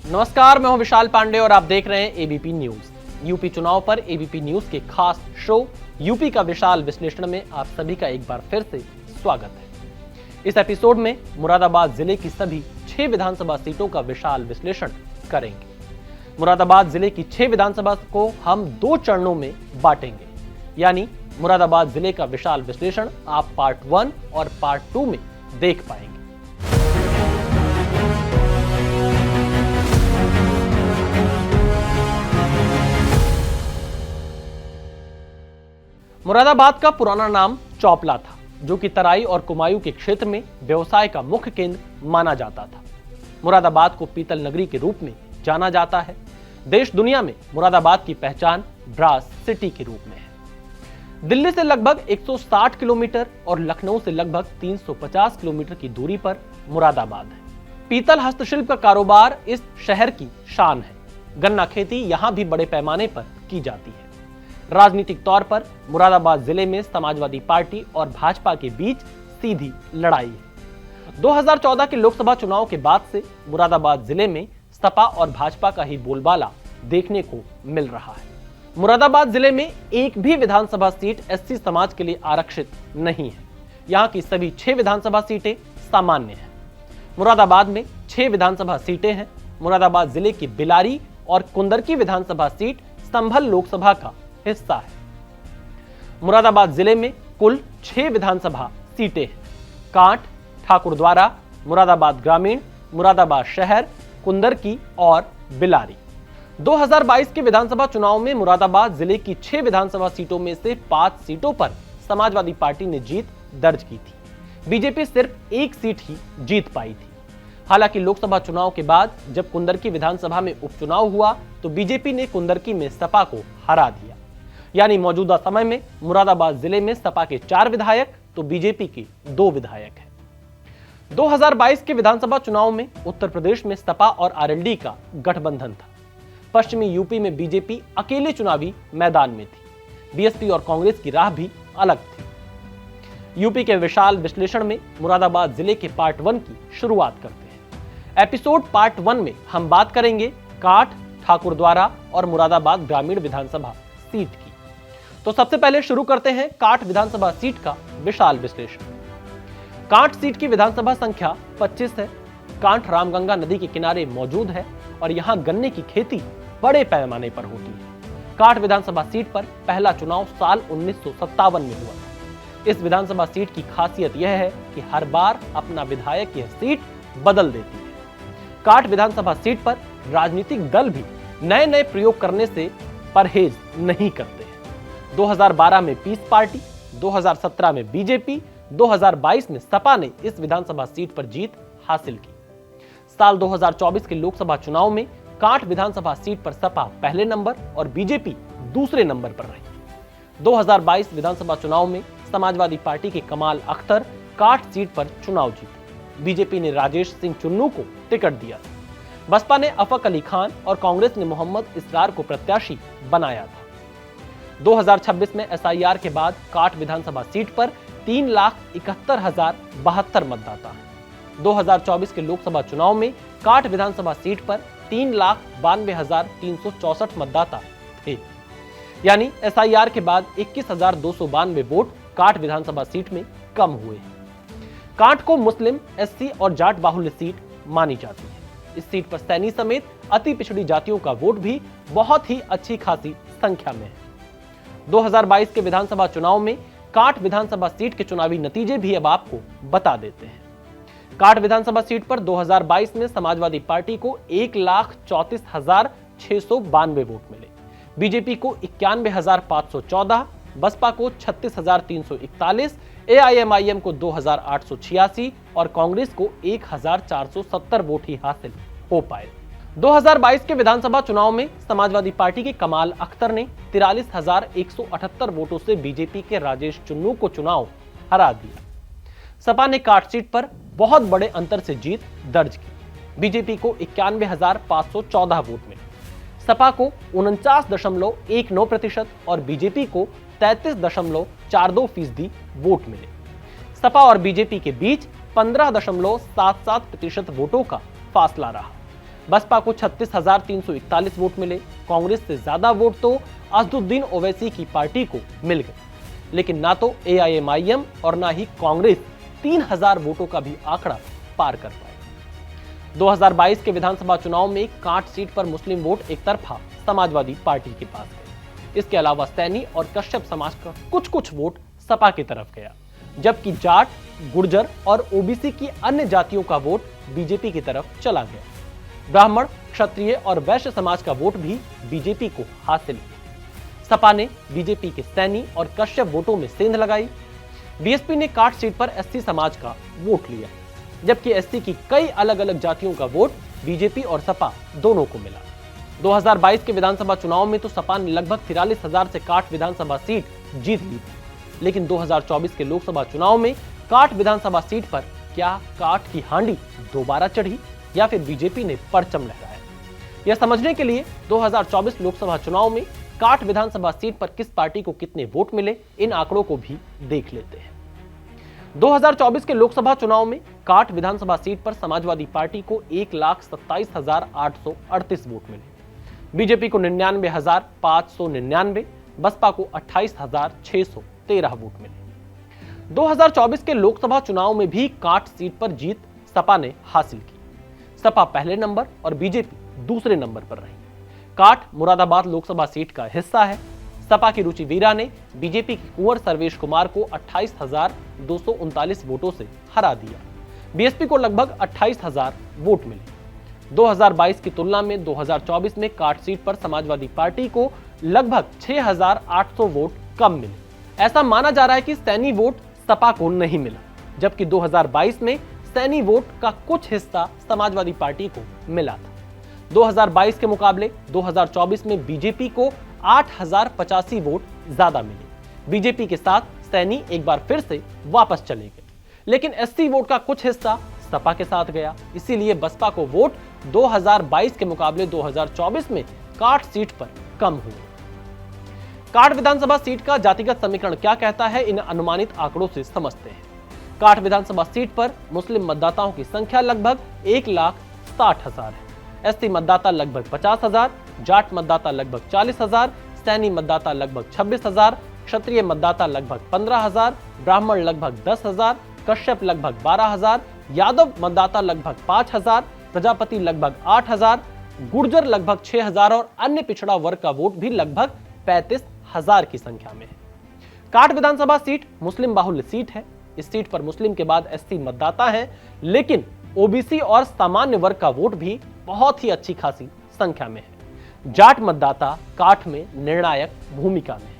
नमस्कार, मैं हूं विशाल पांडे और आप देख रहे हैं एबीपी न्यूज। यूपी चुनाव पर एबीपी न्यूज के खास शो यूपी का विशाल विश्लेषण में आप सभी का एक बार फिर से स्वागत है। इस एपिसोड में मुरादाबाद जिले की सभी 6 विधानसभा सीटों का विशाल विश्लेषण करेंगे। मुरादाबाद जिले की 6 विधानसभा को हम 2 चरणों में बांटेंगे, यानी मुरादाबाद जिले का विशाल विश्लेषण आप पार्ट 1 और पार्ट 2 में देख पाएंगे। मुरादाबाद का पुराना नाम चौपला था, जो कि तराई और कुमायूं के क्षेत्र में व्यवसाय का मुख्य केंद्र माना जाता था। मुरादाबाद को पीतल नगरी के रूप में जाना जाता है। देश दुनिया में मुरादाबाद की पहचान ब्रास सिटी के रूप में है। दिल्ली से लगभग 160 किलोमीटर और लखनऊ से लगभग 350 किलोमीटर की दूरी पर मुरादाबाद है। पीतल हस्तशिल्प का कारोबार इस शहर की शान है। गन्ना खेती यहां भी बड़े पैमाने पर की जाती है। राजनीतिक तौर पर मुरादाबाद जिले में समाजवादी पार्टी और भाजपा के बीच सीधी लड़ाई है। 2014 के लोकसभा चुनाव के बाद से मुरादाबाद जिले में सपा और भाजपा का ही बोलबाला देखने को मिल रहा है। मुरादाबाद जिले में एक भी विधानसभा सीट एससी समाज के लिए आरक्षित नहीं है। यहाँ की सभी 6 विधानसभा सीटें सामान्य हैं। मुरादाबाद में 6 विधानसभा सीटें हैं। मुरादाबाद जिले की बिलारी और कुंदरकी विधानसभा सीट संभल लोकसभा का हिस्सा है। मुरादाबाद जिले में कुल 6 विधानसभा सीटें हैं। कांट, ठाकुरद्वारा, मुरादाबाद ग्रामीण, मुरादाबाद शहर, कुंदरकी और बिलारी। 2022 के विधानसभा चुनाव में मुरादाबाद जिले की 6 विधानसभा सीटों में से 5 सीटों पर समाजवादी पार्टी ने जीत दर्ज की थी। बीजेपी सिर्फ 1 सीट ही जीत पाई थी। हालांकि लोकसभा चुनाव के बाद जब कुंदरकी विधानसभा में उपचुनाव हुआ तो बीजेपी ने कुंदरकी में सपा को हरा दिया। यानी मौजूदा समय में मुरादाबाद जिले में सपा के 4 विधायक तो बीजेपी के 2 विधायक हैं। 2022 के विधानसभा चुनाव में उत्तर प्रदेश में सपा और आरएलडी का गठबंधन था। पश्चिमी यूपी में बीजेपी अकेले चुनावी मैदान में थी। बीएसपी और कांग्रेस की राह भी अलग थी। यूपी के विशाल विश्लेषण में मुरादाबाद जिले के पार्ट 1 की शुरुआत करते हैं। एपिसोड पार्ट 1 में हम बात करेंगे कांट, ठाकुरद्वारा और मुरादाबाद ग्रामीण विधानसभा सीट की। तो सबसे पहले शुरू करते हैं कांट विधानसभा सीट का विशाल विश्लेषण। कांट सीट की विधानसभा संख्या 25 है। कांट रामगंगा नदी के किनारे मौजूद है और यहां गन्ने की खेती बड़े पैमाने पर होती है। कांट विधानसभा सीट पर पहला चुनाव साल 1957 में हुआ था। इस विधानसभा सीट की खासियत यह है कि हर बार अपना विधायक यह सीट बदल देती है। कांट विधानसभा सीट पर राजनीतिक दल भी नए नए प्रयोग करने से परहेज नहीं करते। 2012 में पीस पार्टी, 2017 में बीजेपी, 2022 में सपा ने इस विधानसभा सीट पर जीत हासिल की। साल 2024 के लोकसभा चुनाव में कांट विधानसभा सीट पर सपा पहले नंबर और बीजेपी दूसरे नंबर पर रही। 2022 विधानसभा चुनाव में समाजवादी पार्टी के कमाल अख्तर कांट सीट पर चुनाव जीते। बीजेपी ने राजेश सिंह चुन्नू को टिकट दिया था। बसपा ने अफक अली खान और कांग्रेस ने मोहम्मद इसरार को प्रत्याशी बनाया था। 2026 में एसआईआर के बाद कांट विधानसभा सीट पर 3,71,072 मतदाता हैं। 2024 के लोकसभा चुनाव में कांट विधानसभा सीट पर 3,92,364 मतदाता थे। यानी एसआईआर के बाद 21,292 वोट कांट विधानसभा सीट में कम हुए हैं। कांट को मुस्लिम, एससी और जाट बाहुल्य सीट मानी जाती है। इस सीट पर सैनी समेत अति पिछड़ी जातियों का वोट भी बहुत ही अच्छी खासी संख्या में है। 2022 के विधानसभा चुनाव में कांट विधानसभा सीट के चुनावी नतीजे भी अब आपको बता देते हैं। कांट विधानसभा सीट पर 2022 में समाजवादी पार्टी को 1,34,692 वोट मिले। बीजेपी को 91,514, बसपा को 36,341, एआईएमआईएम को 2,886 और कांग्रेस को 1,470 वोट ही हासिल हो पाए। 2022 के विधानसभा चुनाव में समाजवादी पार्टी के कमाल अख्तर ने 43,178 वोटों से बीजेपी के राजेश चुन्नू को चुनाव हरा दिया। सपा ने कांट सीट पर बहुत बड़े अंतर से जीत दर्ज की। बीजेपी को 91,514 वोट मिले। सपा को 49.19% और बीजेपी को 33.42% वोट मिले। सपा और बीजेपी के बीच 15.77% वोटों का फासला रहा। बसपा को 36,341 वोट मिले। कांग्रेस से ज्यादा वोट तो असदुद्दीन ओवैसी की पार्टी को मिल गए, लेकिन ना तो एआईएमआईएम और ना ही कांग्रेस 3,000 वोटों का भी आंकड़ा पार कर पाए। 2022 के विधानसभा चुनाव में कांट सीट पर मुस्लिम वोट एक तरफा समाजवादी पार्टी के पास गए। इसके अलावा सैनी और कश्यप समाज का कुछ वोट सपा की तरफ गया, जबकि जाट, गुर्जर और ओबीसी की अन्य जातियों का वोट बीजेपी की तरफ चला गया। ब्राह्मण, क्षत्रिय और वैश्य समाज का वोट भी बीजेपी को हासिल हुआ। सपा ने बीजेपी के सैनी और कश्यप वोटों में सेंध लगाई। बीएसपी ने काट सीट पर एससी समाज का वोट लिया, जबकि एससी की कई अलग अलग जातियों का वोट बीजेपी और सपा दोनों को मिला। 2022 के विधानसभा चुनाव में तो सपा ने लगभग 43,000 से काट विधानसभा सीट जीत ली, लेकिन 2024 के लोकसभा चुनाव में काट विधानसभा सीट पर क्या काट की हांडी दोबारा चढ़ी या फिर बीजेपी ने परचम लहराया? यह समझने के लिए 2024 लोकसभा चुनाव में काट विधानसभा सीट पर किस पार्टी को कितने वोट मिले, इन आंकड़ों को भी देख लेते हैं। 2024 के लोकसभा चुनाव में काट विधानसभा सीट पर समाजवादी पार्टी को 1,27,838 वोट मिले, बीजेपी को 99,599, बसपा को 28,613 वोट मिले। 2024 के लोकसभा चुनाव में भी काट सीट पर जीत सपा ने हासिल की। सपा पहले नंबर और बीजेपी दूसरे नंबर पर रही। काट मुरादाबाद लोकसभा सीट का हिस्सा है। सपा की रुचि वीरा ने बीजेपी के कुंवर सर्वेश कुमार को 28,239 वोटों से हरा दिया। बीएसपी को लगभग 28,000 वोट मिले। 2022 की तुलना में 2024 में काट सीट पर समाजवादी पार्टी को लगभग 6,800 वोट कम मिले। ऐसा माना जा रहा है कि सैनी वोट सपा को नहीं मिला, जबकि 2022 में सैनी वोट का कुछ हिस्सा समाजवादी पार्टी को मिला था। 2022 के मुकाबले 2024 में बीजेपी को 8,085 वोट ज्यादा मिले। बीजेपी के साथ सैनी एक बार फिर से वापस चले गए, लेकिन एससी वोट का कुछ हिस्सा सपा के साथ गया। इसीलिए बसपा को वोट 2022 के मुकाबले 2024 में काट सीट पर कम हुए। काट विधानसभा सीट का जातिगत समीकरण क्या कहता है, इन अनुमानित आंकड़ों से समझते हैं। काट विधानसभा सीट पर मुस्लिम मतदाताओं की संख्या लगभग 1,60,000 है। एससी मतदाता लगभग 50,000, जाट मतदाता लगभग 40,000, सैनी मतदाता लगभग 26,000, क्षत्रिय मतदाता लगभग 15,000, ब्राह्मण लगभग 10,000, कश्यप लगभग 12,000, यादव मतदाता लगभग 5,000, प्रजापति लगभग 8,000, गुर्जर लगभग 6,000 और अन्य पिछड़ा वर्ग का वोट भी लगभग 35,000 की संख्या में है। काट विधानसभा सीट मुस्लिम बाहुल्य सीट है। इस सीट पर मुस्लिम के बाद एससी मतदाता हैं, लेकिन ओबीसी और सामान्य वर्ग का वोट भी बहुत ही अच्छी खासी संख्या में है। जाट मतदाता काट में निर्णायक भूमिका में है।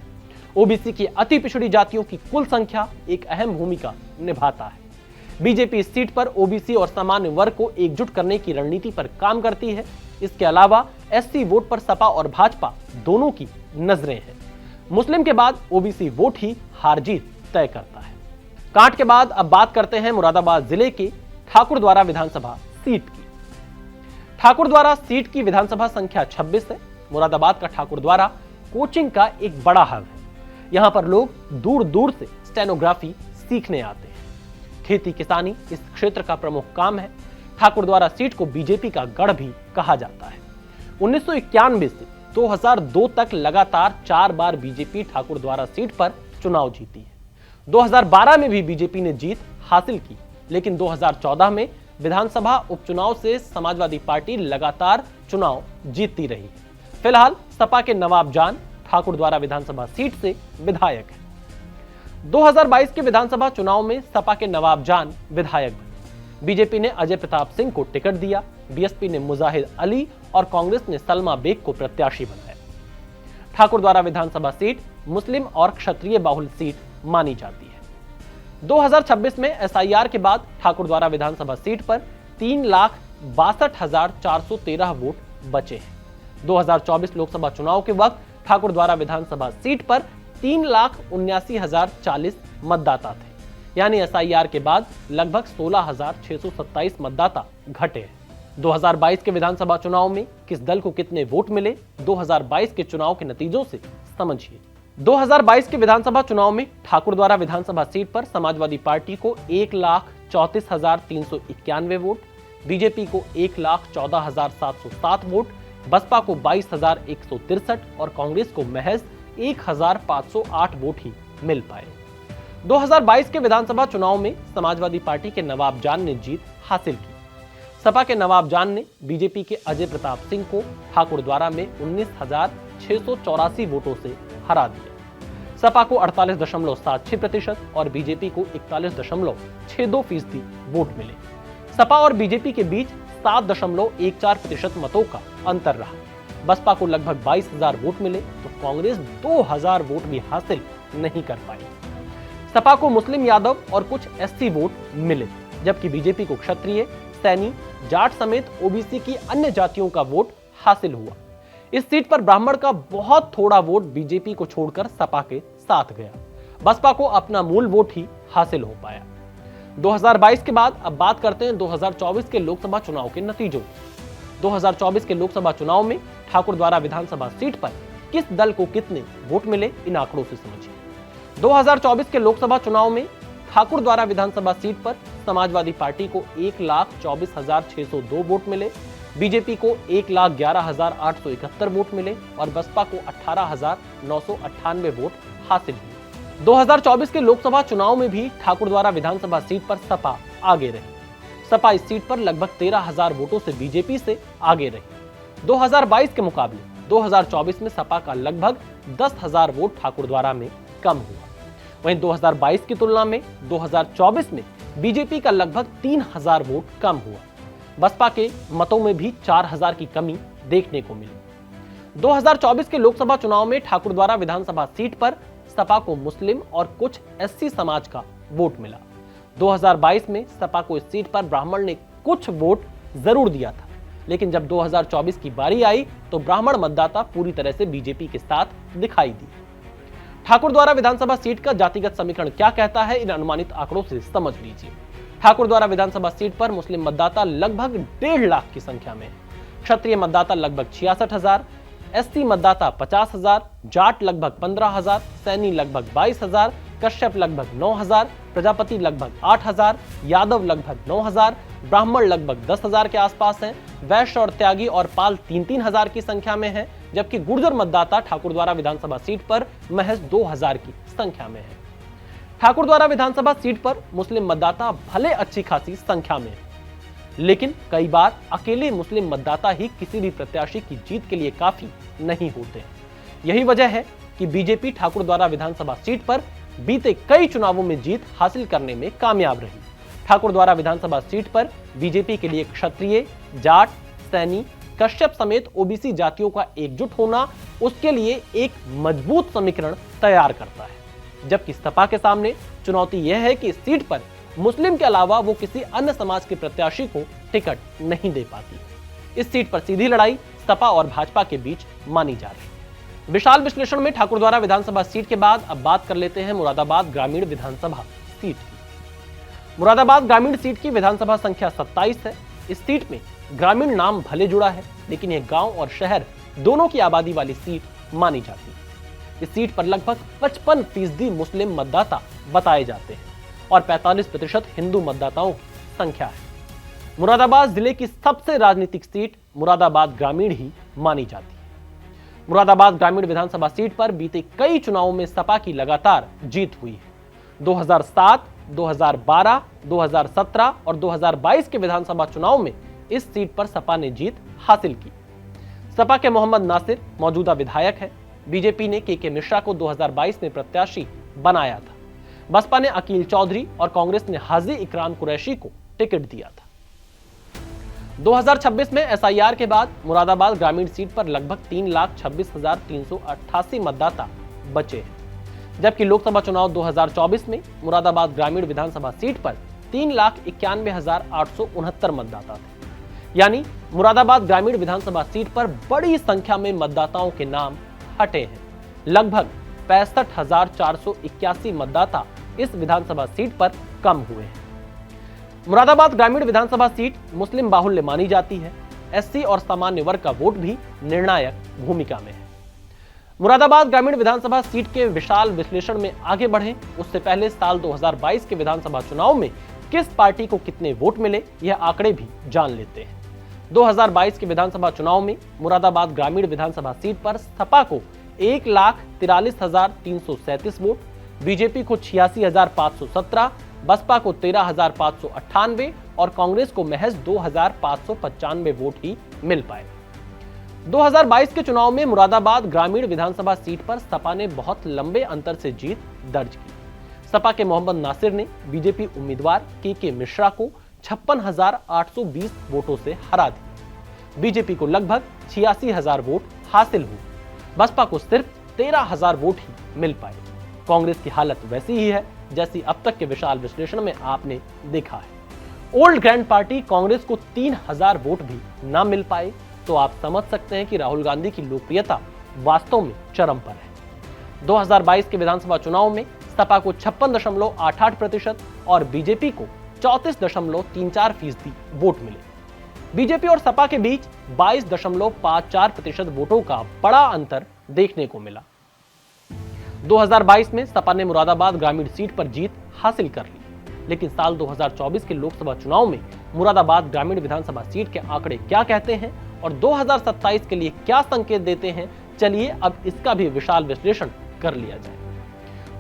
ओबीसी की अति पिछड़ी जातियों की कुल संख्या एक अहम भूमिका निभाता है। बीजेपी इस सीट पर ओबीसी और सामान्य वर्ग को एकजुट करने की रणनीति पर काम करती है। इसके अलावा एससी वोट पर सपा और भाजपा दोनों की नजरें हैं। मुस्लिम के बाद ओबीसी वोट ही हार जीत तय करता है। काट के बाद अब बात करते हैं मुरादाबाद जिले के ठाकुरद्वारा विधानसभा सीट की। ठाकुरद्वारा सीट की विधानसभा संख्या 26 है। मुरादाबाद का ठाकुरद्वारा कोचिंग का एक बड़ा हब है। यहां पर लोग दूर दूर से स्टेनोग्राफी सीखने आते हैं। खेती किसानी इस क्षेत्र का प्रमुख काम है। ठाकुरद्वारा सीट को बीजेपी का गढ़ भी कहा जाता है। 1991 से 2002 तक लगातार 4 बार बीजेपी ठाकुरद्वारा सीट पर चुनाव जीती है। 2012 में भी बीजेपी ने जीत हासिल की, लेकिन 2014 में विधानसभा उपचुनाव से समाजवादी पार्टी लगातार चुनाव जीतती रही। फिलहाल सपा के नवाब जान ठाकुरद्वारा विधानसभा सीट से विधायक है। 2022 के विधानसभा चुनाव में सपा के नवाब जान विधायक बने। बीजेपी ने अजय प्रताप सिंह को टिकट दिया, बीएसपी ने मुजाहिद अली और कांग्रेस ने सलमा बेग को प्रत्याशी बनाया। ठाकुरद्वारा विधानसभा सीट मुस्लिम और क्षत्रिय बाहुल्य सीट मानी जाती है। 2026 में एसआईआर के बाद ठाकुरद्वारा विधानसभा सीट पर 3,62,413 वोट बचे हैं। 2024 लोकसभा चुनाव के वक्त ठाकुरद्वारा विधानसभा सीट पर 3,79,040 मतदाता थे, यानी एसआईआर के बाद लगभग 16,627 मतदाता घटे हैं। 2022 के विधानसभा चुनाव में किस दल को कितने वोट मिले, 2022 के चुनाव के नतीजों से समझिए। 2022 के विधानसभा चुनाव में ठाकुरद्वारा विधानसभा सीट पर समाजवादी पार्टी को 1,34,391 वोट, बीजेपी को 1,14,707 वोट, बसपा को 22,163 और कांग्रेस को महज 1,508 वोट ही मिल पाए। 2022 के विधानसभा चुनाव में समाजवादी पार्टी के नवाब जान ने जीत हासिल की। सपा के नवाब जान ने बीजेपी के अजय प्रताप सिंह को ठाकुरद्वारा में 19,684 वोटों से हरा दिया। सपा को 48.76% और बीजेपी को 41.62% वोट मिले। सपा और बीजेपी के बीच 7.14% मतों का अंतर रहा। बसपा को लगभग 22,000 वोट मिले तो कांग्रेस 2,000 वोट भी हासिल नहीं कर पाई। सपा को मुस्लिम यादव और कुछ एससी वोट मिले, जबकि बीजेपी को क्षत्रिय, सैनी, जाट समेत ओबीसी की अन्य जातियों का वोट हासिल हुआ। इस सीट पर ब्राह्मण का बहुत थोड़ा वोट बीजेपी को छोड़कर सपा के साथ गया। बसपा को अपना मूल वोट ही हासिल हो पाया। 2022 के बाद अब बात करते हैं 2024 के लोकसभा चुनाव के नतीजों। 2024 के लोकसभा चुनाव में ठाकुरद्वारा विधानसभा सीट पर किस दल को कितने वोट मिले, इन आंकड़ों से समझिए। 2024 के लोकसभा चुनाव में ठाकुरद्वारा विधानसभा सीट पर समाजवादी पार्टी को 1,24,602 वोट मिले, बीजेपी को 1,11,871 वोट मिले और बसपा को 18,998 वोट हासिल हुए। 2024 के लोकसभा चुनाव में भी ठाकुरद्वारा विधानसभा सीट पर सपा आगे रही। सपा इस सीट पर लगभग 13,000 वोटों से बीजेपी से आगे रही। 2022 के मुकाबले 2024 में सपा का लगभग 10,000 वोट ठाकुरद्वारा में कम हुआ। वहीं 2022 की तुलना में 2024 में बीजेपी का लगभग 3,000 वोट कम हुआ। बसपा के मतों में भी 4,000 की कमी देखने को मिली। 2024 के लोकसभा चुनाव में ठाकुरद्वारा विधानसभा सीट पर सपा को मुस्लिम और कुछ एससी समाज का वोट मिला। 2022 में सपा को इस सीट पर ब्राह्मण ने कुछ वोट जरूर दिया था, लेकिन जब 2024 की बारी आई तो ब्राह्मण मतदाता पूरी तरह से बीजेपी के साथ दिखाई दी। ठाकुरद्वारा विधानसभा सीट का जातिगत समीकरण क्या कहता है, इन अनुमानित आंकड़ों से समझ लीजिए। ठाकुरद्वारा विधानसभा सीट पर मुस्लिम मतदाता लगभग 1.5 लाख की संख्या में है, क्षत्रिय मतदाता लगभग 66,000, एससी मतदाता 50,000, जाट लगभग 15,000, सैनी लगभग 22,000, कश्यप लगभग 9,000, प्रजापति लगभग 8,000, यादव लगभग 9,000, ब्राह्मण लगभग 10,000 के आसपास हैं, वैश्य और त्यागी और पाल 3-3 की संख्या में है, जबकि गुर्जर मतदाता ठाकुरद्वारा विधानसभा सीट पर महज 2,000 की संख्या में है। ठाकुरद्वारा विधानसभा सीट पर मुस्लिम मतदाता भले अच्छी खासी संख्या में है, लेकिन कई बार अकेले मुस्लिम मतदाता ही किसी भी प्रत्याशी की जीत के लिए काफी नहीं होते। यही वजह है कि बीजेपी ठाकुरद्वारा विधानसभा सीट पर बीते कई चुनावों में जीत हासिल करने में कामयाब रही। ठाकुरद्वारा विधानसभा सीट पर बीजेपी के लिए क्षत्रिय, जाट, सैनी, कश्यप समेत ओबीसी जातियों का एकजुट होना उसके लिए एक मजबूत समीकरण तैयार करता है, जबकि सपा के सामने चुनौती यह है कि इस सीट पर मुस्लिम के अलावा वो किसी अन्य समाज के प्रत्याशी को टिकट नहीं दे पाती। इस सीट पर सीधी लड़ाई सपा और भाजपा के बीच मानी जा रही है। विशाल विश्लेषण में ठाकुरद्वारा विधानसभा सीट के बाद अब बात कर लेते हैं मुरादाबाद ग्रामीण विधानसभा सीट की। मुरादाबाद ग्रामीण सीट की विधानसभा संख्या 27 है। इस सीट में ग्रामीण नाम भले जुड़ा है, लेकिन यह गांव और शहर दोनों की आबादी वाली सीट मानी जाती है। इस सीट पर लगभग 55% मुस्लिम मतदाता बताए जाते हैं और 45% हिंदू मतदाताओं की संख्या है। मुरादाबाद जिले की सबसे राजनीतिक सीट मुरादाबाद ग्रामीण ही मानी जाती है। मुरादाबाद ग्रामीण विधानसभा सीट पर बीते कई चुनावों में सपा की लगातार जीत हुई है। 2007, 2012, 2017 और 2022 के विधानसभा चुनाव में इस सीट पर सपा ने जीत हासिल की। सपा के मोहम्मद नासिर मौजूदा विधायक है। बीजेपी ने के मिश्रा को 2022 में प्रत्याशी बनाया था। बसपा ने अकील चौधरी और कांग्रेस ने हाजी इकराम कुरैशी को टिकट दिया था। 2026 में एसआईआर के बाद मुरादाबाद ग्रामीण सीट पर लगभग 3,26,388 मतदाता बचे हैं, जबकि लोकसभा चुनाव 2024 में मुरादाबाद ग्रामीण विधानसभा सीट पर 3,91,869 मतदाता थे। यानी मुरादाबाद ग्रामीण विधानसभा सीट पर बड़ी संख्या में मतदाताओं के नाम हटे हैं। लगभग 65,481 मतदाता इस विधानसभा सीट पर कम हुए हैं। मुरादाबाद ग्रामीण विधानसभा सीट मुस्लिम बाहुल्य मानी जाती है। एससी और सामान्य वर्ग का वोट भी निर्णायक भूमिका में है। मुरादाबाद ग्रामीण विधानसभा सीट के विशाल विश्लेषण में आगे बढ़ें उससे पहले साल 2022 के विधानसभा चुनाव में किस पार्टी को कितने वोट मिले यह आंकड़े भी जान लेते हैं। 2022 के विधानसभा चुनाव में मुरादाबाद ग्रामीण विधानसभा सीट पर सपा को 1,43,337 वोट, बीजेपी को 86,517, बसपा को 13,598 और कांग्रेस को महज 2,595 वोट ही मिल पाए। 2022 के चुनाव में मुरादाबाद ग्रामीण विधानसभा सीट पर सपा ने बहुत लंबे अंतर से जीत दर्ज की। सपा के मोहम्मद नासिर ने बीजेपी उम्मीदवार के मिश्रा को 56,820 वोटों से हरा दिया। बीजेपी को लगभग 86,000 वोट हासिल हुए। बसपा को सिर्फ 13,000 वोट ही मिल पाए। कांग्रेस की हालत वैसी ही है जैसी अब तक के विशाल विश्लेषण में आपने देखा है। ओल्ड ग्रैंड पार्टी कांग्रेस को 3,000 वोट भी ना मिल पाए तो आप समझ सकते हैं कि राहुल गांधी की लोकप्रियता वास्तव में चरम पर है। 2022 के विधानसभा चुनाव में सपा को 56.88% और बीजेपी को 34.34% वोट मिले। बीजेपी और सपा के बीच 22.54% वोटों का बड़ा अंतर देखने को मिला। 2022 में सपा ने मुरादाबाद ग्रामीण सीट पर जीत हासिल कर ली, लेकिन साल 2024 के लोकसभा चुनाव में मुरादाबाद ग्रामीण विधानसभा सीट के आंकड़े क्या कहते हैं और 2027 के लिए क्या संकेत देते हैं, चलिए अब इसका भी विशाल विश्लेषण कर लिया जाए।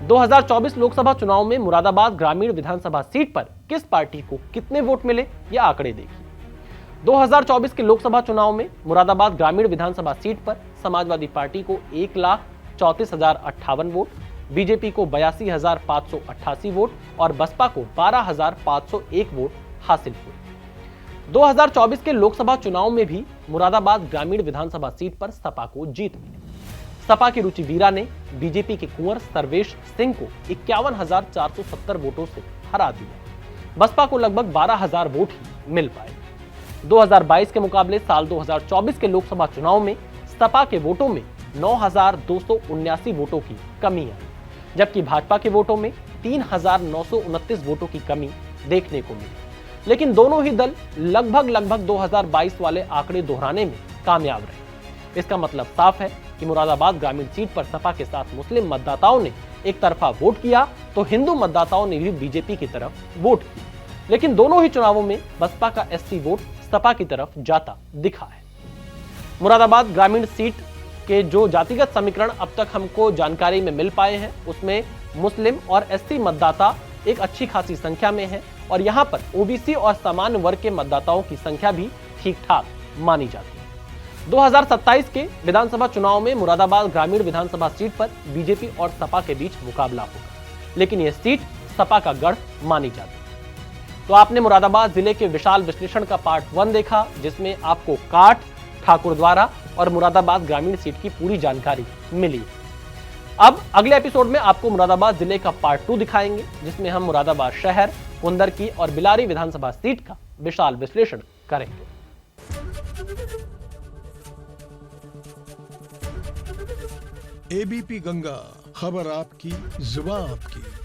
2024 लोकसभा चुनाव में मुरादाबाद ग्रामीण विधानसभा सीट पर किस पार्टी को कितने वोट मिले ये आंकड़े देखिए। 2024 के लोकसभा चुनाव में मुरादाबाद ग्रामीण विधानसभा सीट पर समाजवादी पार्टी को 1,34,058 वोट, बीजेपी को 82,588 वोट और बसपा को 12,501 वोट हासिल हुए। 2024 के लोकसभा चुनाव में भी मुरादाबाद ग्रामीण विधानसभा सीट पर सपा को जीत मिली। सपा की रुचि वीरा ने बीजेपी के कुंवर सर्वेश सिंह को 51,470 वोटों से हरा दिया। बसपा को लगभग 12,000 वोट ही मिल पाए। 2022 के मुकाबले साल 2024 के लोकसभा चुनाव में सपा के वोटों में 9,279 वोटों की कमी है, जबकि भाजपा के वोटों में 3,929 वोटों की कमी देखने को मिली। लेकिन दोनों ही दल लगभग 2022 वाले आंकड़े दोहराने में कामयाब रहे। इसका मतलब साफ है कि मुरादाबाद ग्रामीण सीट पर सपा के साथ मुस्लिम मतदाताओं ने एक तरफा वोट किया तो हिंदू मतदाताओं ने भी बीजेपी की तरफ वोट किया। लेकिन दोनों ही चुनावों में बसपा का एससी वोट सपा की तरफ जाता दिखा है। मुरादाबाद ग्रामीण सीट के जो जातिगत समीकरण अब तक हमको जानकारी में मिल पाए हैं उसमें मुस्लिम और एससी मतदाता एक अच्छी खासी संख्या में है और यहाँ पर ओबीसी और सामान्य वर्ग के मतदाताओं की संख्या भी ठीक ठाक मानी जाती है। 2027 के विधानसभा चुनाव में मुरादाबाद ग्रामीण विधानसभा सीट पर बीजेपी और सपा के बीच मुकाबला होगा, लेकिन यह सीट सपा का गढ़ मानी जाती है। तो आपने मुरादाबाद जिले के विशाल विश्लेषण का पार्ट 1 देखा, जिसमें आपको काठ, ठाकुरद्वारा और मुरादाबाद ग्रामीण सीट की पूरी जानकारी मिली। अब अगले एपिसोड में आपको मुरादाबाद जिले का पार्ट 2 दिखाएंगे, जिसमें हम मुरादाबाद शहर, कुंदरकी और बिलारी विधानसभा सीट का विशाल विश्लेषण करेंगे। एबीपी गंगा, खबर आपकी, जुबान आपकी।